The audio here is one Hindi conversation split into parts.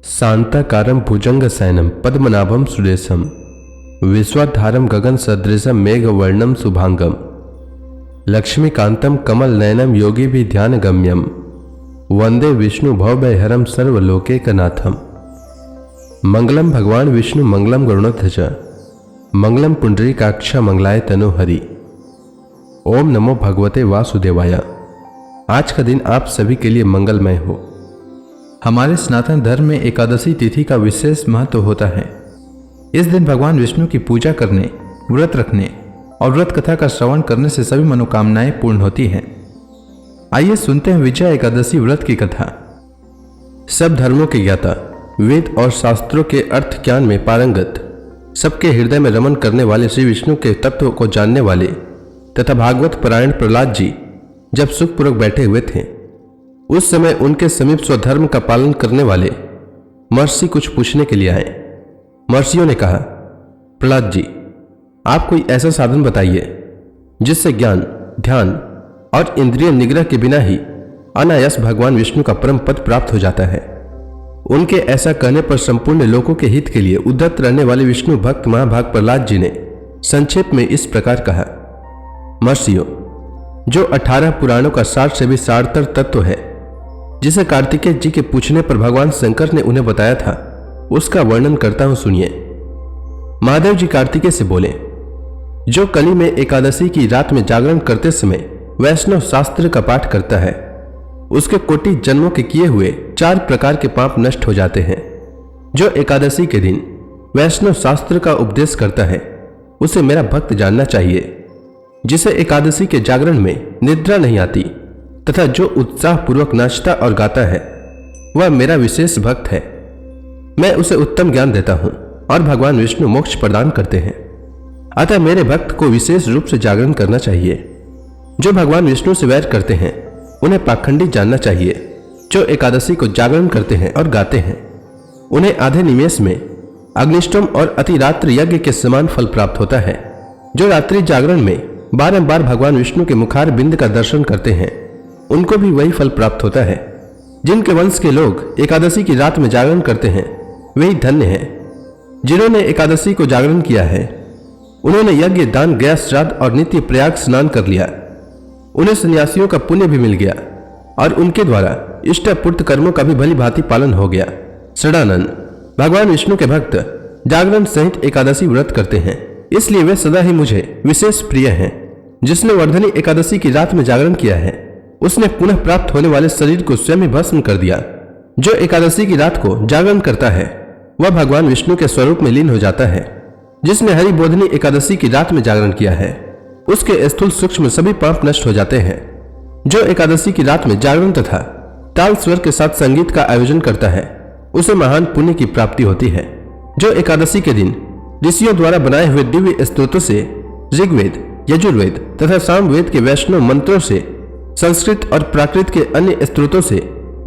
शांताकारं भुजंगशयनं पद्मनाभं सुरेशं विश्वाधारं गगनसदृशं मेघवर्णं शुभांगं लक्ष्मीकान्तं कमलनयनं योगिभिर्ध्यानगम्यं वंदे विष्णु भवभयहरं सर्वलोकैकनाथं। मंगलम भगवान विष्णु मंगलम गरुड़ध्वज मंगलम पुंडरीकाक्ष मंगलाय तनोहरि। ओम नमो भगवते वासुदेवाय। आज का दिन आप सभी के लिए मंगलमय हो। हमारे सनातन धर्म में एकादशी तिथि का विशेष महत्व होता है। इस दिन भगवान विष्णु की पूजा करने, व्रत रखने और व्रत कथा का श्रवण करने से सभी मनोकामनाएं पूर्ण होती हैं। आइए सुनते हैं विजया एकादशी व्रत की कथा। सब धर्मों के ज्ञाता, वेद और शास्त्रों के अर्थ ज्ञान में पारंगत, सबके हृदय में रमन करने वाले श्री विष्णु के तत्व को जानने वाले तथा भागवत परायण प्रहलाद जी जब सुखपूर्वक बैठे हुए थे, उस समय उनके समीप स्वधर्म का पालन करने वाले महर्षि कुछ पूछने के लिए आए। महर्षियों ने कहा, प्रहलाद जी, आप कोई ऐसा साधन बताइए जिससे ज्ञान, ध्यान और इंद्रिय निग्रह के बिना ही अनायास भगवान विष्णु का परम पद प्राप्त हो जाता है। उनके ऐसा कहने पर संपूर्ण लोगों के हित के लिए उद्धत रहने वाले विष्णु भक्त महाभाग प्रहलाद जी ने संक्षेप में इस प्रकार कहा, महर्षियों, जो 18 पुराणों का सार से भी सारतर तत्व है, जिसे कार्तिकेय जी के पूछने पर भगवान शंकर ने उन्हें बताया था, उसका वर्णन करता हूं, सुनिए। महादेव जी कार्तिकेय से बोले, जो कली में एकादशी की रात में जागरण करते समय वैष्णव शास्त्र का पाठ करता है, उसके कोटि जन्मों के किए हुए 4 प्रकार के पाप नष्ट हो जाते हैं। जो एकादशी के दिन वैष्णव शास्त्र का उपदेश करता है, उसे मेरा भक्त जानना चाहिए। जिसे एकादशी के जागरण में निद्रा नहीं आती तथा जो उत्साह पूर्वक नाचता और गाता है, वह मेरा विशेष भक्त है। मैं उसे उत्तम ज्ञान देता हूं और भगवान विष्णु मोक्ष प्रदान करते हैं। अतः मेरे भक्त को विशेष रूप से जागरण करना चाहिए। जो भगवान विष्णु से वैर करते हैं, उन्हें पाखंडी जानना चाहिए। जो एकादशी को जागरण करते हैं और गाते हैं, उन्हें आधे निमेष में अग्निष्टोम और अतिरात्र यज्ञ के समान फल प्राप्त होता है। जो रात्रि जागरण में बारंबार भगवान विष्णु के मुखार बिंद का दर्शन करते हैं, उनको भी वही फल प्राप्त होता है। जिनके वंश के लोग एकादशी की रात में जागरण करते हैं, वही धन्य हैं। जिन्होंने एकादशी को जागरण किया है, उन्होंने यज्ञ, दान, गया, श्राद्ध और नित्य प्रयाग स्नान कर लिया। उन्हें सन्यासियों का पुण्य भी मिल गया और उनके द्वारा इष्ट पूर्त कर्मों का भी भली भांति पालन हो गया। षडानन, भगवान विष्णु के भक्त जागरण सहित एकादशी व्रत करते हैं, इसलिए वे सदा ही मुझे विशेष प्रिय हैं। जिसने वर्धनी एकादशी की रात में जागरण किया है, उसने पुनः प्राप्त होने वाले शरीर को स्वयं ही भस्म कर दिया। जो एकादशी की रात को जागरण करता है, वह भगवान विष्णु के स्वरूप में लीन हो जाता है। जिसने हरि बोधनी एकादशी की रात में जागरण किया है, उसके स्थूल सूक्ष्म सभी पाप नष्ट हो जाते हैं। जो एकादशी की रात में जागरण तथा ताल स्वर के साथ संगीत का आयोजन करता है, उसे महान पुण्य की प्राप्ति होती है। जो एकादशी के दिन ऋषियों द्वारा बनाए हुए दिव्य स्तोत्रों से, ऋग्वेद, यजुर्वेद तथा सामवेद के वैष्णव मंत्रों से, संस्कृत और प्राकृत के अन्य स्त्रोतों से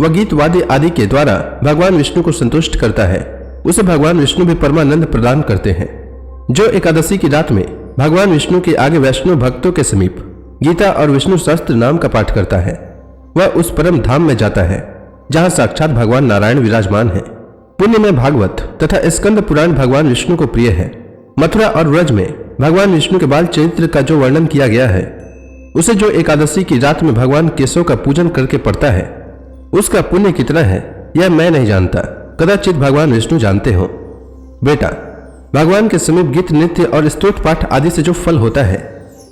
व गीत वाद्य आदि के द्वारा भगवान विष्णु को संतुष्ट करता है, उसे भगवान विष्णु भी परमानंद प्रदान करते हैं। जो एकादशी की रात में भगवान विष्णु के आगे वैष्णव भक्तों के समीप गीता और विष्णु सहस्त्र नाम का पाठ करता है, वह उस परम धाम में जाता है जहां साक्षात भगवान नारायण विराजमान है। पुण्य में भागवत तथा स्कंद पुराण भगवान विष्णु को प्रिय है। मथुरा और व्रज में भगवान विष्णु के बाल चरित्र का जो वर्णन किया गया है, उसे जो एकादशी की रात में भगवान केशव का पूजन करके पढ़ता है, उसका पुण्य कितना है यह मैं नहीं जानता, कदाचित भगवान विष्णु जानते हो। बेटा, भगवान के समीप गीत, नृत्य और स्तोत्र पाठ आदि से जो फल होता है,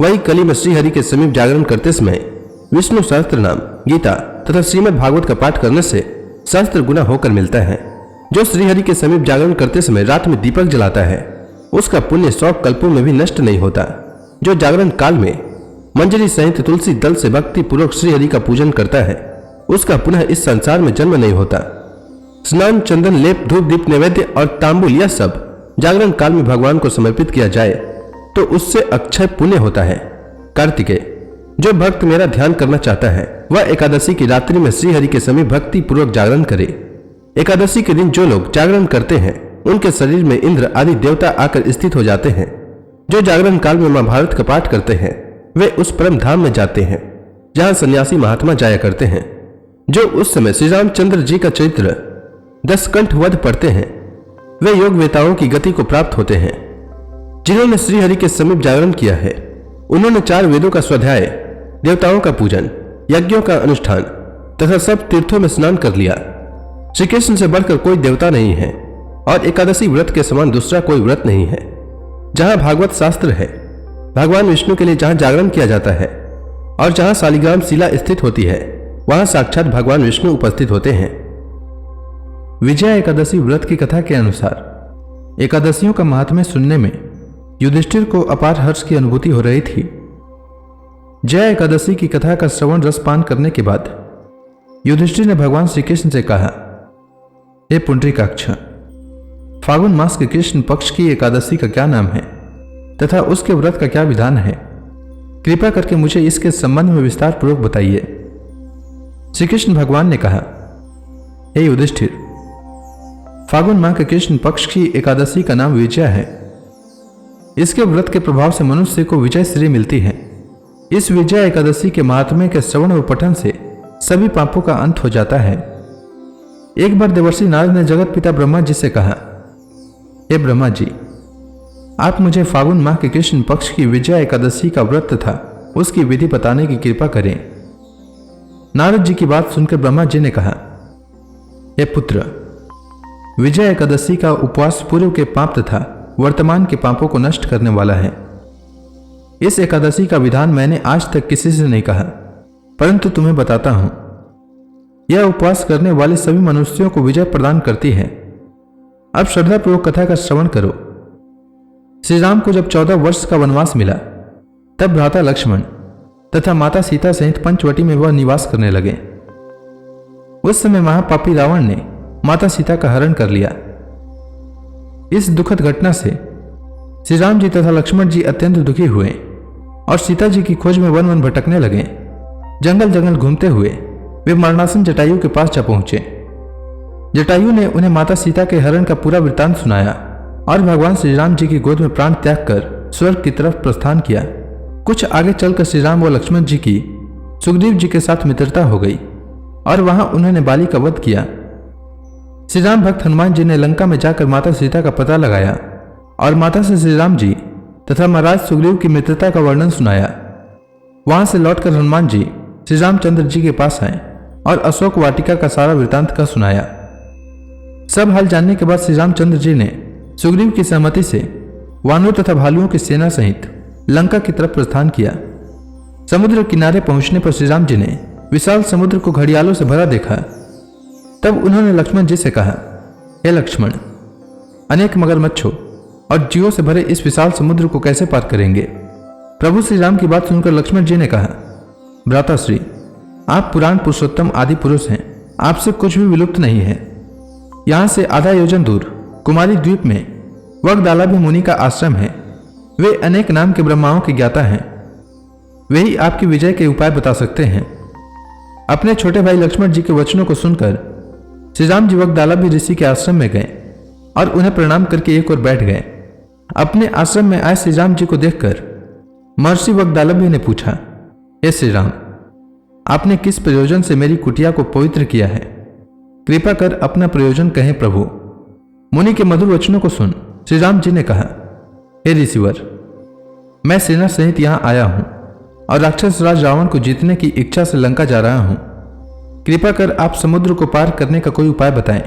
वही कली में श्रीहरि के समीप जागरण करते समय विष्णु सहस्त्र नाम, गीता तथा श्रीमद् भागवत का पाठ करने से सहस्त्र गुना होकर मिलता है। जो श्रीहरि के समीप जागरण करते समय रात में दीपक जलाता है, उसका पुण्य 100 कल्पों में भी नष्ट नहीं होता। जो जागरण काल में मंजरी सहित तुलसी दल से भक्ति पूर्वक श्रीहरि का पूजन करता है, उसका पुनः इस संसार में जन्म नहीं होता। स्नान, चंदन, लेप, धूप, दीप, नैवेद्य और तांबुल, यह सब जागरण काल में भगवान को समर्पित किया जाए तो उससे अक्षय पुण्य होता है। कार्तिकेय, जो भक्त मेरा ध्यान करना चाहता है, वह एकादशी की रात्रि में श्रीहरि के समीप भक्ति पूर्वक जागरण करे। एकादशी के दिन जो लोग जागरण करते हैं, उनके शरीर में इंद्र आदि देवता आकर स्थित हो जाते हैं। जो जागरण काल में महाभारत का पाठ करते हैं, वे उस परम धाम में जाते हैं जहां सन्यासी महात्मा जाया करते हैं। जो उस समय श्री रामचंद्र जी का चरित्र 10 कंठ वध पढ़ते हैं वे योग वेताओं की गति को प्राप्त होते हैं। जिन्होंने श्रीहरि के समीप जागरण किया है उन्होंने 4 वेदों का स्वाध्याय, देवताओं का पूजन, यज्ञों का अनुष्ठान तथा सब तीर्थों में स्नान कर लिया। श्री कृष्ण से बढ़कर कोई देवता नहीं है और एकादशी व्रत के समान दूसरा कोई व्रत नहीं है। जहां भागवत शास्त्र है, भगवान विष्णु के लिए जहां जागरण किया जाता है और जहां शालिग्राम शिला स्थित होती है वहां साक्षात भगवान विष्णु उपस्थित होते हैं। विजया एकादशी व्रत की कथा के अनुसार एकादशियों का महात्म्य सुनने में युधिष्ठिर को अपार हर्ष की अनुभूति हो रही थी। जया एकादशी की कथा का श्रवण रसपान करने के बाद युधिष्ठिर ने भगवान श्री कृष्ण से कहा, हे पुंडरीकाक्ष, फागुन मास के कृष्ण पक्ष की एकादशी का क्या नाम है तथा उसके व्रत का क्या विधान है? कृपा करके मुझे इसके संबंध में विस्तार पूर्वक बताइए। श्री कृष्ण भगवान ने कहा, हे युधिष्ठिर, फागुन माह के कृष्ण पक्ष की एकादशी का नाम विजया है। इसके व्रत के प्रभाव से मनुष्य को विजय श्री मिलती है। इस विजया एकादशी के महात्म्य के श्रवण व पठन से सभी पापों का अंत हो जाता है। एक बार देवर्षि नारद ने जगत पिता ब्रह्मा जी से कहा, हे ब्रह्मा जी, आप मुझे फागुन माह के कृष्ण पक्ष की विजया एकादशी का व्रत तथा उसकी विधि बताने की कृपा करें। नारद जी की बात सुनकर ब्रह्मा जी ने कहा, हे पुत्र, विजया एकादशी का उपवास पूर्व के पाप तथा वर्तमान के पापों को नष्ट करने वाला है। इस एकादशी का विधान मैंने आज तक किसी से नहीं कहा, परंतु तुम्हें बताता हूं। यह उपवास करने वाले सभी मनुष्यों को विजय प्रदान करती है। अब श्रद्धापूर्वक कथा का श्रवण करो। श्री राम को जब 14 वर्ष का वनवास मिला तब भ्राता लक्ष्मण तथा माता सीता सहित पंचवटी में वह निवास करने लगे। उस समय महापापी रावण ने माता सीता का हरण कर लिया। इस दुखद घटना से श्री राम जी तथा लक्ष्मण जी अत्यंत दुखी हुए और सीता जी की खोज में वन वन भटकने लगे। जंगल जंगल घूमते हुए वे मरणासन जटायु के पास जा पहुंचे। जटायु ने उन्हें माता सीता के हरण का पूरा वृत्तांत सुनाया और भगवान श्री राम जी की गोद में प्राण त्याग कर स्वर्ग की तरफ प्रस्थान किया। कुछ आगे चलकर श्री राम व लक्ष्मण जी की सुग्रीव जी के साथ मित्रता हो गई और वहां उन्होंने बाली का वध किया। श्री राम भक्त हनुमान जी ने लंका में जाकर माता सीता का पता लगाया और माता से श्री राम जी तथा महाराज सुग्रीव की मित्रता का वर्णन सुनाया। वहां से लौटकर हनुमान जी श्री रामचंद्र जी के पास आए और अशोक वाटिका का सारा वृतांत का सुनाया। सब हाल जानने के बाद श्री रामचंद्र जी ने सुग्रीव की सहमति से वानरों तथा भालुओं की सेना सहित लंका की तरफ प्रस्थान किया। समुद्र किनारे पहुंचने पर श्री राम जी ने विशाल समुद्र को घड़ियालों से भरा देखा। तब उन्होंने लक्ष्मण जी से कहा, हे लक्ष्मण, अनेक मगरमच्छों और जीवों से भरे इस विशाल समुद्र को कैसे पार करेंगे? प्रभु श्री राम की बात सुनकर लक्ष्मण जी ने कहा, भ्राताश्री, आप पुराण पुरुषोत्तम आदि पुरुष हैं, आपसे कुछ भी विलुप्त नहीं है। यहां से आधा योजन दूर कुमारी द्वीप में वगदालाभी मुनि का आश्रम है। वे अनेक नाम के ब्रह्माओं के ज्ञाता हैं। वे ही आपकी विजय के उपाय बता सकते हैं। अपने छोटे भाई लक्ष्मण जी के वचनों को सुनकर श्री राम जी वगदालाभी ऋषि के आश्रम में गए और उन्हें प्रणाम करके एक ओर बैठ गए। अपने आश्रम में आए श्री राम जी को देखकर महर्षि वगदालाभी ने पूछा, हे श्री राम, आपने किस प्रयोजन से मेरी कुटिया को पवित्र किया है? कृपा कर अपना प्रयोजन कहें प्रभु। मुनि के मधुर वचनों को सुन श्री राम जी ने कहा, हे ऋषिवर, मैं सेना सहित यहां आया हूं और राक्षस राज रावण को जीतने की इच्छा से लंका जा रहा हूं। कृपा कर आप समुद्र को पार करने का कोई उपाय बताएं।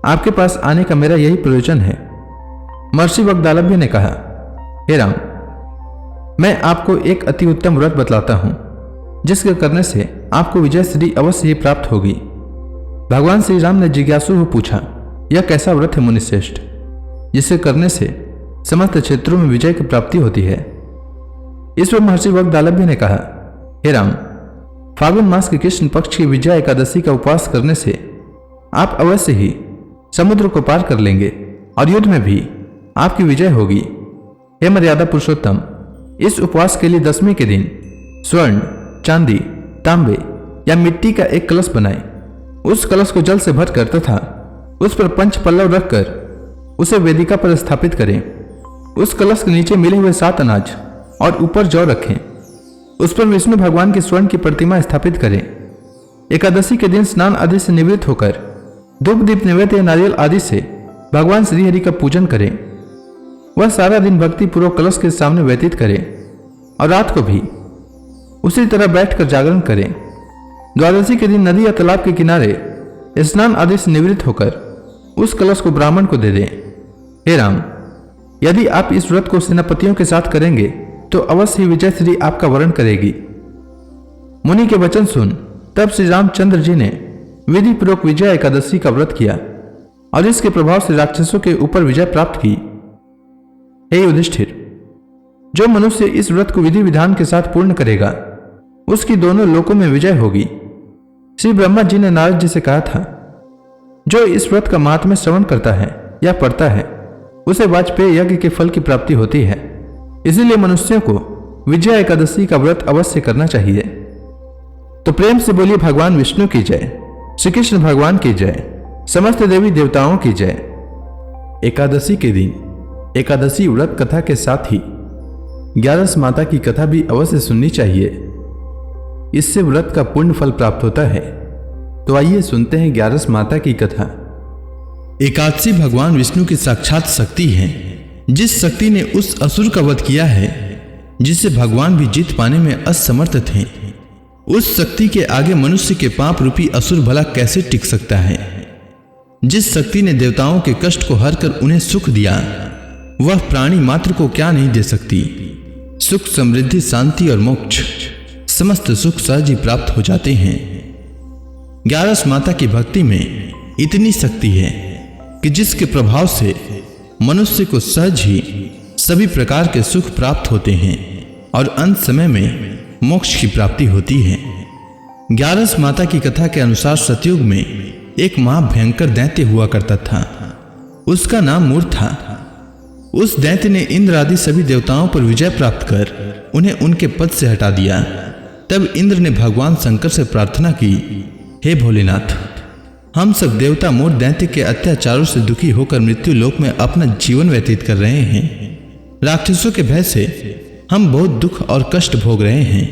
आपके पास आने का मेरा यही प्रयोजन है। महर्षि वगदालभ्य ने कहा, हे राम, मैं आपको एक अति उत्तम व्रत बतलाता हूं जिसके करने से आपको विजय श्री अवश्य ही प्राप्त होगी। भगवान श्री राम ने जिज्ञासु हो पूछा, यह कैसा व्रत है मुनिश्रेष्ठ जिसे करने से समस्त क्षेत्रों में विजय की प्राप्ति होती है? इस पर महर्षि वगदालभ्य ने कहा, हे राम, फागुन मास के कृष्ण पक्ष की विजया एकादशी का उपवास करने से आप अवश्य ही समुद्र को पार कर लेंगे और युद्ध में भी आपकी विजय होगी। हे मर्यादा पुरुषोत्तम, इस उपवास के लिए 10वीं के दिन स्वर्ण, चांदी, तांबे या मिट्टी का एक कलश बनाएं। उस कलश को जल से भरकर तथा उस पर पंच पल्लव रखकर उसे वेदिका पर स्थापित करें। उस कलश के नीचे मिले हुए 7 अनाज और ऊपर जौ रखें। उस पर विष्णु भगवान की स्वर्ण की प्रतिमा स्थापित करें। एकादशी के दिन स्नान आदि से निवृत्त होकर धूप दीप नैवेद्य या नारियल आदि से भगवान श्री हरि का पूजन करें। वह सारा दिन भक्ति पूर्वक कलश के सामने व्यतीत करें और रात को भी उसी तरह बैठकर जागरण करें। द्वादशी के दिन नदी या तालाब के किनारे स्नान आदि से निवृत्त होकर उस कलश को ब्राह्मण को दे दें। हे राम, यदि आप इस व्रत को सेनापतियों के साथ करेंगे तो अवश्य ही विजय श्री आपका वरण करेगी। मुनि के वचन सुन तब श्री रामचंद्र जी ने विधि पूर्वक विजया एकादशी का व्रत किया और इसके प्रभाव से राक्षसों के ऊपर विजय प्राप्त की। हे युधिष्ठिर, जो मनुष्य इस व्रत को विधि विधान के साथ पूर्ण करेगा उसकी दोनों लोकों में विजय होगी। श्री ब्रह्मा जी ने नारद जी से कहा था, जो इस व्रत का महात्म्य श्रवण करता है या पढ़ता है उसे वाजपेय यज्ञ के फल की प्राप्ति होती है। इसीलिए मनुष्यों को विजया एकादशी का व्रत अवश्य करना चाहिए। तो प्रेम से बोलिए भगवान विष्णु की जय, श्री कृष्ण भगवान की जय, समस्त देवी देवताओं की जय। एकादशी के दिन एकादशी व्रत कथा के साथ ही 11 माता की कथा भी अवश्य सुननी चाहिए। इससे व्रत का पुण्य फल प्राप्त होता है। तो आइए सुनते हैं 11 माता की कथा। एकादशी भगवान विष्णु की साक्षात शक्ति है। जिस शक्ति ने उस असुर का वध किया है जिसे भगवान भी जीत पाने में असमर्थ थे, उस शक्ति के आगे मनुष्य के पाप रूपी असुर भला कैसे टिक सकता है। जिस शक्ति ने देवताओं के कष्ट को हर कर उन्हें सुख दिया, वह प्राणी मात्र को क्या नहीं दे सकती। सुख, समृद्धि, शांति और मोक्ष, समस्त सुख सहज ही प्राप्त हो जाते हैं। 11 माता की भक्ति में इतनी शक्ति है कि जिसके प्रभाव से मनुष्य को सहज ही सभी प्रकार के सुख प्राप्त होते हैं और अंत समय में मोक्ष की प्राप्ति होती है। 11 माता की कथा के अनुसार सतयुग में एक महाभयंकर दैत्य हुआ करता था। उसका नाम मूर था। उस दैत्य ने इंद्र आदि सभी देवताओं पर विजय प्राप्त कर उन्हें उनके पद से हटा दिया। तब इंद्र ने भगवान शंकर से प्रार्थना की, हे भोलेनाथ, हम सब देवता मूर दैत्य के अत्याचारों से दुखी होकर मृत्यु लोक में अपना जीवन व्यतीत कर रहे हैं। राक्षसों के भय से हम बहुत दुख और कष्ट भोग रहे हैं।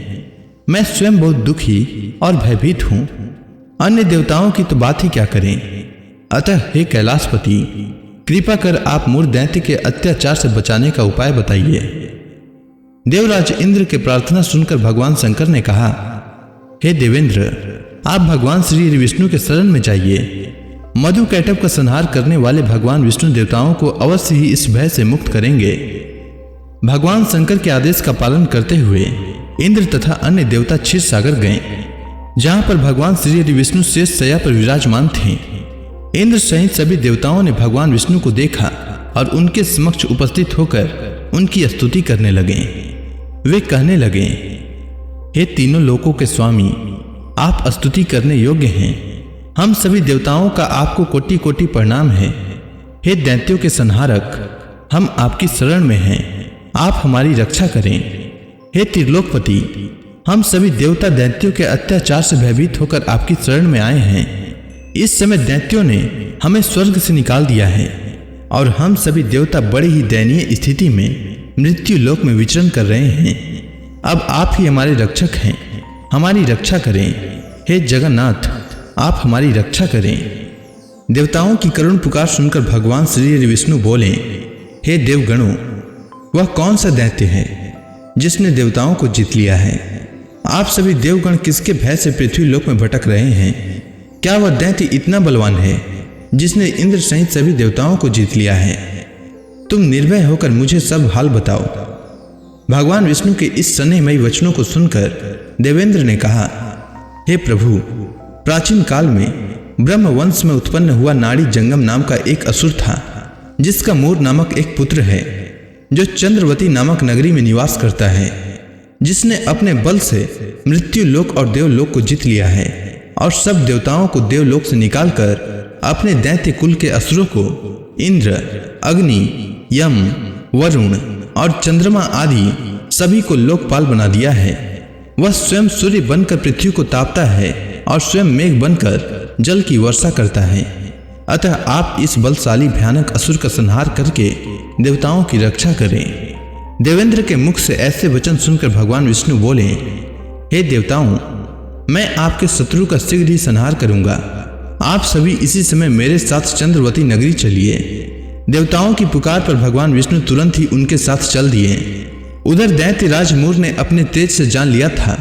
मैं स्वयं बहुत दुखी और भयभीत हूं। अन्य देवताओं की तो बात ही क्या करें। अतः हे कैलाशपति, कृपा कर आप मूर दैत्य के अत्याचार से बचाने का उपाय बताइए। देवराज इंद्र के प्रार्थना सुनकर भगवान शंकर ने कहा, हे देवेंद्र, आप भगवान श्री विष्णु के शरण में जाइए। मधु कैटव का संहार करने वाले भगवान विष्णु देवताओं को अवश्य ही इस भय से मुक्त करेंगे। भगवान शंकर के आदेश का पालन करते हुए इंद्र तथा अन्य देवता क्षीर सागर गए, जहां पर भगवान श्री विष्णु शेष शैया पर विराजमान थे। इंद्र सहित सभी देवताओं ने भगवान विष्णु को देखा और उनके समक्ष उपस्थित होकर उनकी स्तुति करने लगे। वे कहने लगे, हे तीनों लोकों के स्वामी, आप स्तुति करने योग्य हैं। हम सभी देवताओं का आपको कोटि कोटि प्रणाम है। हे दैत्यों के संहारक, हम आपकी शरण में हैं, आप हमारी रक्षा करें। हे त्रिलोकपति, हम सभी देवता दैत्यों के अत्याचार से भयभीत होकर आपकी शरण में आए हैं। इस समय दैत्यों ने हमें स्वर्ग से निकाल दिया है और हम सभी देवता बड़ी ही दयनीय स्थिति में मृत्यु लोक में विचरण कर रहे हैं। अब आप ही हमारे रक्षक हैं, हमारी रक्षा करें। हे जगन्नाथ, आप हमारी रक्षा करें। देवताओं की करुण पुकार सुनकर भगवान श्री विष्णु बोले, हे देवगणों, वह कौन सा दैत्य है जिसने देवताओं को जीत लिया है। आप सभी देवगण किसके भय से पृथ्वी लोक में भटक रहे हैं। क्या वह दैत्य इतना बलवान है जिसने इंद्र सहित सभी देवताओं को जीत लिया है। तुम निर्भय होकर मुझे सब हाल बताओ। भगवान विष्णु के इस स्नेहमयी वचनों को सुनकर देवेंद्र ने कहा, हे प्रभु, प्राचीन काल में ब्रह्म वंश में उत्पन्न हुआ नाड़ी जंगम नाम का एक असुर था, जिसका मूर नामक एक पुत्र है, जो चंद्रवती नामक नगरी में निवास करता है, जिसने अपने बल से मृत्यु लोक और देवलोक को जीत लिया है और सब देवताओं को देवलोक से निकालकर अपने दैत्य कुल के असुरों को इंद्र, अग्नि, यम, वरुण और चंद्रमा आदि सभी को लोकपाल बना दिया है। वह स्वयं सूर्य बनकर पृथ्वी को तापता है और स्वयं मेघ बनकर जल की वर्षा करता है। अतः आप इस बलशाली भयानक असुर का संहार करके देवताओं की रक्षा करें। देवेंद्र के मुख से ऐसे वचन सुनकर भगवान विष्णु बोले, हे देवताओं, मैं आपके शत्रु का शीघ्र ही संहार करूंगा। आप सभी इसी समय मेरे साथ चंद्रवती नगरी चलिए। देवताओं की पुकार पर भगवान विष्णु तुरंत ही उनके साथ चल दिए। उधर दैत्यराज मूर ने अपने तेज से जान लिया था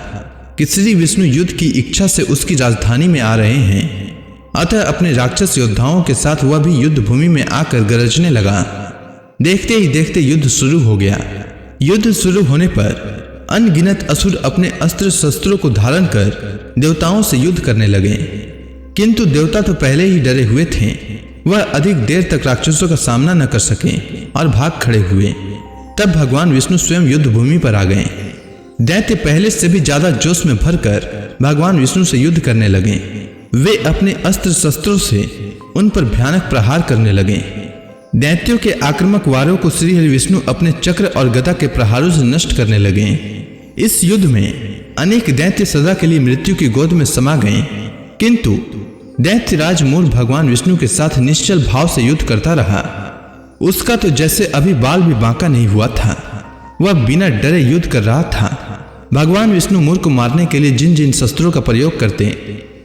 कि श्री विष्णु युद्ध की इच्छा से उसकी राजधानी में आ रहे हैं। अतः अपने राक्षस योद्धाओं के साथ वह भी युद्ध भूमि में आकर गरजने लगा। देखते ही देखते युद्ध शुरू हो गया। युद्ध शुरू होने पर अनगिनत असुर अपने अस्त्र शस्त्रों को धारण कर देवताओं से युद्ध करने लगे, किंतु देवता तो पहले ही डरे हुए थे। वह अधिक देर तक राक्षसों का सामना न कर सके और भाग खड़े हुए। तब भगवान विष्णु स्वयं युद्ध भूमि पर आ गए। दैत्य पहले से भी ज्यादा जोश में भरकर भगवान विष्णु से युद्ध करने लगे। वे अपने अस्त्र शस्त्रों से उन पर भयानक प्रहार करने लगे। दैत्यों के आक्रामक वारों को श्री हरि विष्णु अपने चक्र और गदा के प्रहारों से नष्ट करने लगे। इस युद्ध में अनेक दैत्य सदा के लिए मृत्यु की गोद में समा गए, किंतु दैत्यराज मूर भगवान विष्णु के साथ निश्चल भाव से युद्ध करता रहा। उसका तो जैसे अभी बाल भी बांका नहीं हुआ था। वह बिना डरे युद्ध कर रहा था। भगवान विष्णु मूर को मारने के लिए जिन जिन शस्त्रों का प्रयोग करते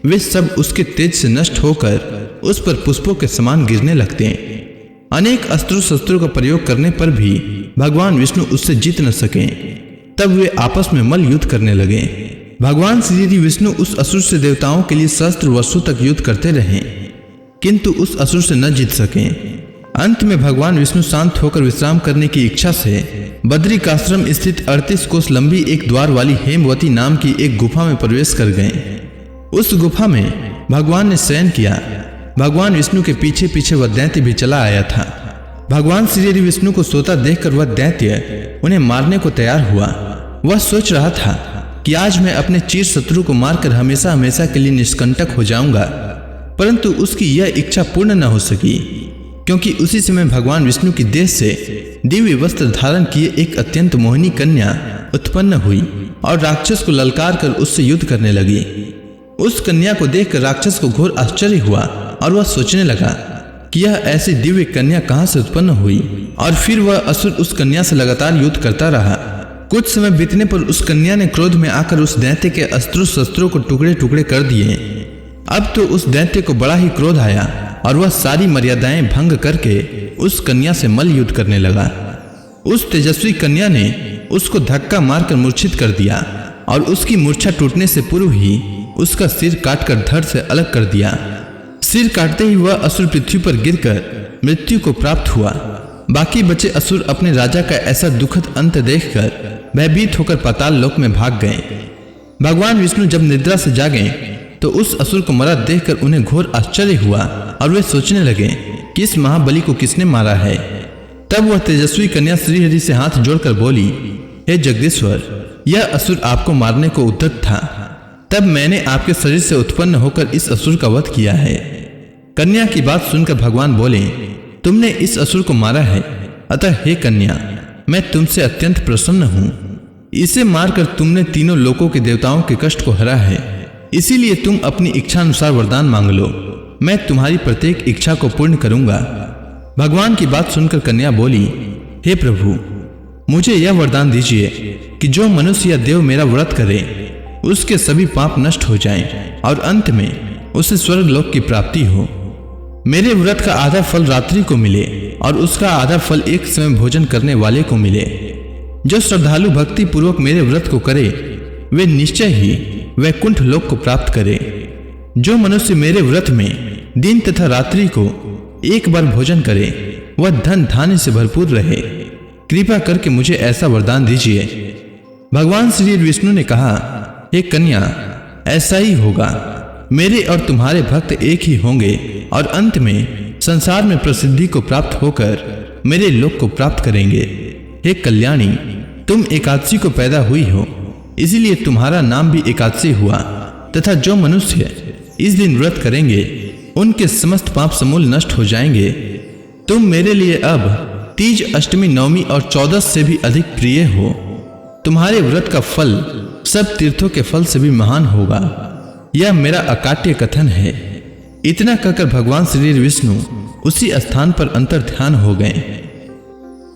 वे सब उसके तेज से नष्ट होकर उस पर पुष्पों के समान गिरने लगते। अनेक अस्त्र शस्त्रों का प्रयोग करने पर भी भगवान विष्णु उससे जीत न सके। तब वे आपस में मल्ल युद्ध करने लगे। भगवान श्री विष्णु उस असुर से देवताओं के लिए सहस्त्र वर्षों तक युद्ध करते रहे, किंतु उस असुर से न जीत सके। अंत में भगवान विष्णु शांत होकर विश्राम करने की इच्छा से बद्रिकाश्रम स्थित 38 कोस लंबी एक द्वार वाली हेमवती नाम की एक गुफा में प्रवेश कर गए। उस गुफा में भगवान ने शयन किया। भगवान विष्णु के पीछे पीछे वह दैत्य भी चला आया था। भगवान श्री विष्णु को सोता देखकर वह दैत्य उन्हें मारने को तैयार हुआ। वह सोच रहा था कि आज मैं अपने चीर शत्रु को मारकर हमेशा हमेशा के लिए निष्कंटक हो जाऊंगा, परंतु उसकी यह इच्छा पूर्ण न हो सकी, क्योंकि उसी समय भगवान विष्णु की देह से दिव्य वस्त्र धारण किए एक अत्यंत मोहिनी कन्या उत्पन्न हुई और राक्षस को ललकार कर उससे युद्ध करने लगी। उस कन्या को देखकर राक्षस को घोर आश्चर्य हुआ और वह सोचने लगा कि यह ऐसी दिव्य कन्या कहां से उत्पन्न हुई, और फिर वह असुर उस कन्या से लगातार युद्ध करता रहा। कुछ समय बीतने पर उस कन्या ने क्रोध में आकर उस दैत्य के अस्त्र शस्त्रों को टुकड़े टुकड़े कर दिए। अब तो उस दैत्य को बड़ा ही क्रोध आया और वह सारी मर्यादाएं भंग करके उस कन्या से मल्ल युद्ध करने लगा। उस तेजस्वी कन्या ने उसको धक्का मारकर मूर्छित कर दिया और उसकी मूर्छा टूटने से पूर्व ही उसका सिर काटकर धड़ से अलग कर दिया। सिर काटते ही वह असुर पृथ्वी पर गिरकर मृत्यु को प्राप्त हुआ। बाकी बचे असुर अपने राजा का ऐसा दुखद अंत देखकर भयभीत होकर पाताल लोक में भाग गए। भगवान विष्णु जब निद्रा से जागे तो उस असुर को मरा देखकर उन्हें घोर आश्चर्य हुआ और वे सोचने लगे कि इस महाबली को किसने मारा है। तब वह तेजस्वी कन्या श्रीहरि से हाथ जोड़कर बोली, हे जगदीश्वर, यह असुर आपको मारने को उद्यत था। तब मैंने आपके शरीर से उत्पन्न होकर इस असुर का वध किया है। कन्या की बात सुनकर भगवान बोले, तुमने इस असुर को मारा है, अतः हे कन्या, मैं तुमसे अत्यंत प्रसन्न हूँ। इसे मारकर तुमने तीनों लोकों के देवताओं के कष्ट को हरा है, इसीलिए तुम अपनी इच्छा अनुसार वरदान मांग लो, मैं तुम्हारी प्रत्येक इच्छा को पूर्ण करूंगा। भगवान की बात सुनकर कन्या बोली, हे प्रभु, मुझे यह वरदान दीजिए कि जो मनुष्य या देव मेरा व्रत करे उसके सभी पाप नष्ट हो जाएं और अंत में उसे स्वर्ग लोक की प्राप्ति हो। मेरे व्रत का आधा फल रात्रि को मिले और उसका आधा फल एक समय भोजन करने वाले को मिले। जो श्रद्धालु भक्ति पूर्वक मेरे व्रत को करे वे निश्चय ही वैकुंठ लोक को प्राप्त करे। जो मनुष्य मेरे व्रत में दिन तथा रात्रि को एक बार भोजन करे वह धन धान्य से भरपूर रहे। कृपा करके मुझे ऐसा वरदान दीजिए। भगवान श्री विष्णु ने कहा, हे कन्या, ऐसा ही होगा। मेरे और तुम्हारे भक्त एक ही होंगे और अंत में संसार में प्रसिद्धि को प्राप्त होकर मेरे लोक को प्राप्त करेंगे। हे कल्याणी, तुम एकादशी को पैदा हुई हो, इसीलिए तुम्हारा नाम भी एकादशी हुआ, तथा जो मनुष्य इस दिन व्रत करेंगे उनके समस्त पाप समूल नष्ट हो जाएंगे। तुम मेरे लिए अब तीज, अष्टमी, नवमी और 14 से भी अधिक प्रिय हो। तुम्हारे व्रत का फल सब तीर्थों के फल से भी महान होगा। यह मेरा अकाट्य कथन है। इतना कहकर भगवान श्री विष्णु उसी स्थान पर अंतर ध्यान हो गए।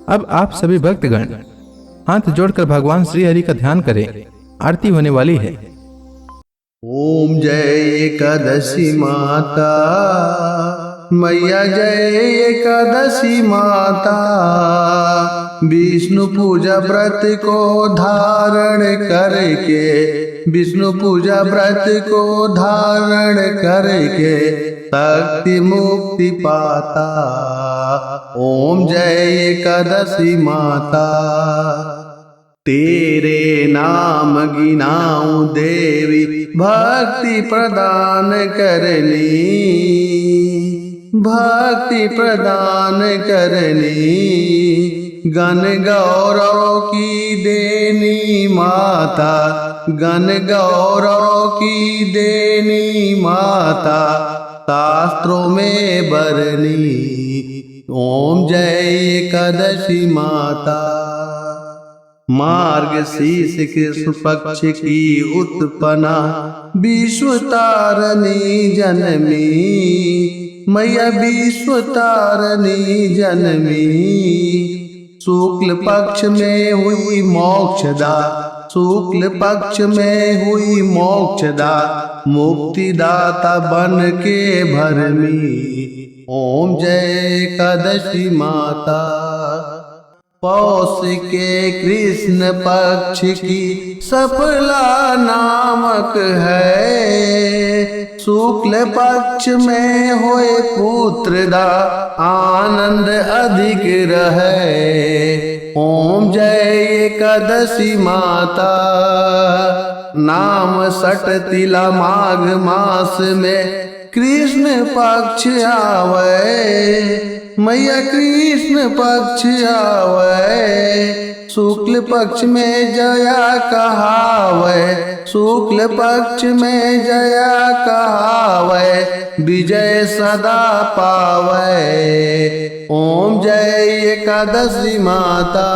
अब आप सभी भक्तगण हाथ जोड़कर भगवान श्री हरि का ध्यान करें। आरती होने वाली है। ओम जय एकादशी माता, मैया जय एकादशी माता। विष्णु पूजा व्रत को धारण करके, विष्णु पूजा व्रत को धारण करके शक्ति मुक्ति पाता। ओम जय एकादशी माता। तेरे नाम गिनाऊं देवी, भक्ति प्रदान करनी, भक्ति प्रदान करनी। गण गौरव की देनी माता, गण गौरव की देनी माता, शास्त्रों में बरनी। ओम जय एकादशी माता। मार्गशीर्ष कृष्ण पक्ष की उत्पन्ना, विश्व तारणी जनमी, मैया विश्व तारणी जनमी। शुक्ल पक्ष में हुई मोक्षदा, शुक्ल पक्ष में हुई मोक्षदा, मुक्तिदाता बन के भरमी। ओम जय एकादशी माता। पौष के कृष्ण पक्ष की सफला नामक है, शुक्ल पक्ष में होए पुत्रदा, आनंद अधिक रहे। ओम जय एकादशी माता। नाम सट तिला माघ मास में कृष्ण पक्ष आवे, मैया कृष्ण पक्ष आवे। शुक्ल पक्ष में जया कहावे, शुक्ल पक्ष में जया कहावे, विजय सदा पावे। ओम जय एकादशी माता।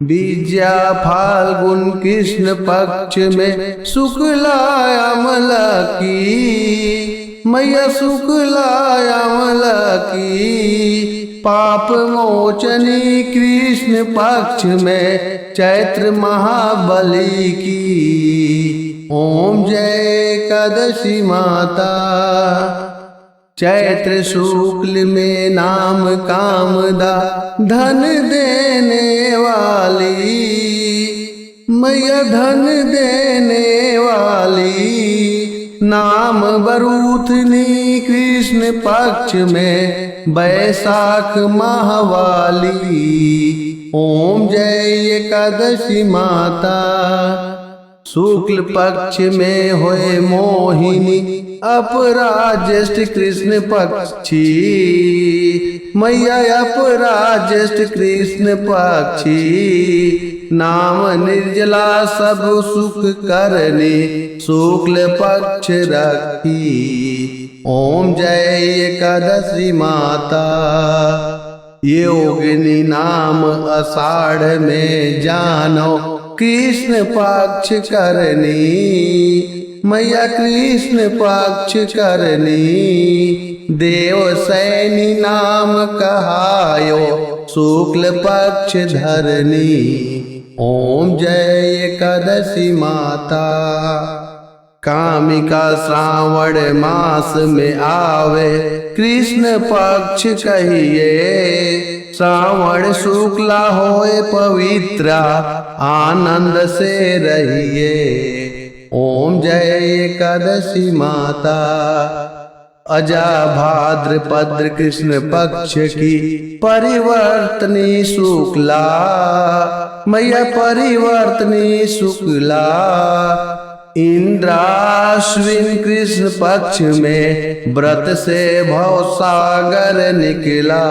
विद्या फाल्गुन कृष्ण पक्ष में शुक्ला अमला की, मैया शुक्ला अमला की। पाप मोचनी कृष्ण पक्ष में चैत्र महाबली की। ओम जय एकादशी माता। चैत्र शुक्ल में नाम कामदा, धन देने वाली, मैया धन देने वाली। नाम बरूथनी कृष्ण पक्ष में बैसाख माहवाली। ओम जय एकादशी माता। शुक्ल पक्ष में होए मोहिनी, अपराज्येष्ठ कृष्ण पक्षी, मैया अपराज्येष्ठ कृष्ण पक्षी। नाम निर्जला सब सुख करने, शुक्ल पक्ष रखी। ओम जय एकादशी माता। योगिनी नाम आषाढ़ में जानो, कृष्ण पक्ष करनी, मैया कृष्ण पक्ष करनी। देव सैनी नाम कहायो, शुक्ल पक्ष धरनी। ओम जय एकादशी माता। कामिका श्रावण मास में आवे, कृष्ण पक्ष कहिए। श्रावण शुक्ला होए पवित्रा, आनंद से रहिए। ओम जय एकादशी माता। अजा भाद्रपद कृष्ण पक्ष की परिवर्तनी शुक्ला, मैया परिवर्तनी शुक्ला। इंद्राश्विन कृष्ण पक्ष में व्रत से भवसागर निकला।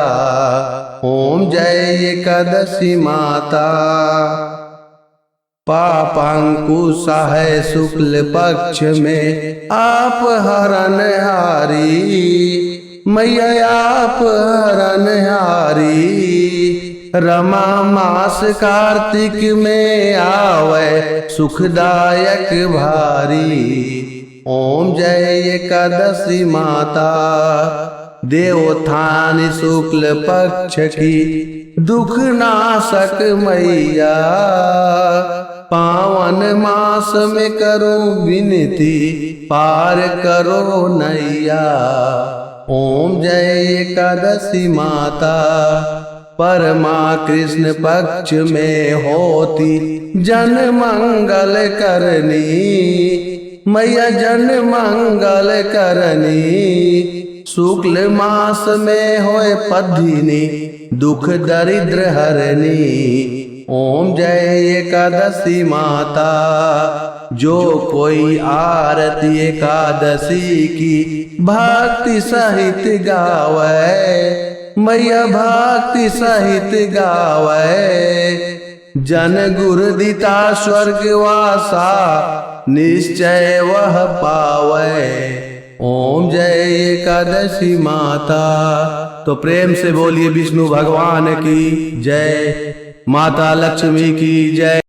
ओम जय एकादशी माता। पापांकुशा है शुक्ल पक्ष में, आप हरणहारी, मैया आप हरणहारी। रमा मास कार्तिक में आवे, सुखदायक भारी। ओम जय एकादशी माता। देवोत्थान शुक्ल पक्ष की दुख नाशक मैया, पावन मास में करो विनती, पार करो नैया। ओम जय एकादशी माता, परमा कृष्ण पक्ष में होती, जन मंगल करनी, मैया जन मंगल करनी। शुक्ल मास में होए पद्धिनी, दुख दरिद्र हरनी। ओम जय एकादशी माता, जो कोई आरती एकादशी की भक्ति सहित गावे, मैया भक्ति सहित गावे। जन गुरु दिता स्वर्गवासा, निश्चय वह पावे। ओम जय एकादशी माता। तो प्रेम से बोलिए विष्णु भगवान की जय, माता लक्ष्मी की जय।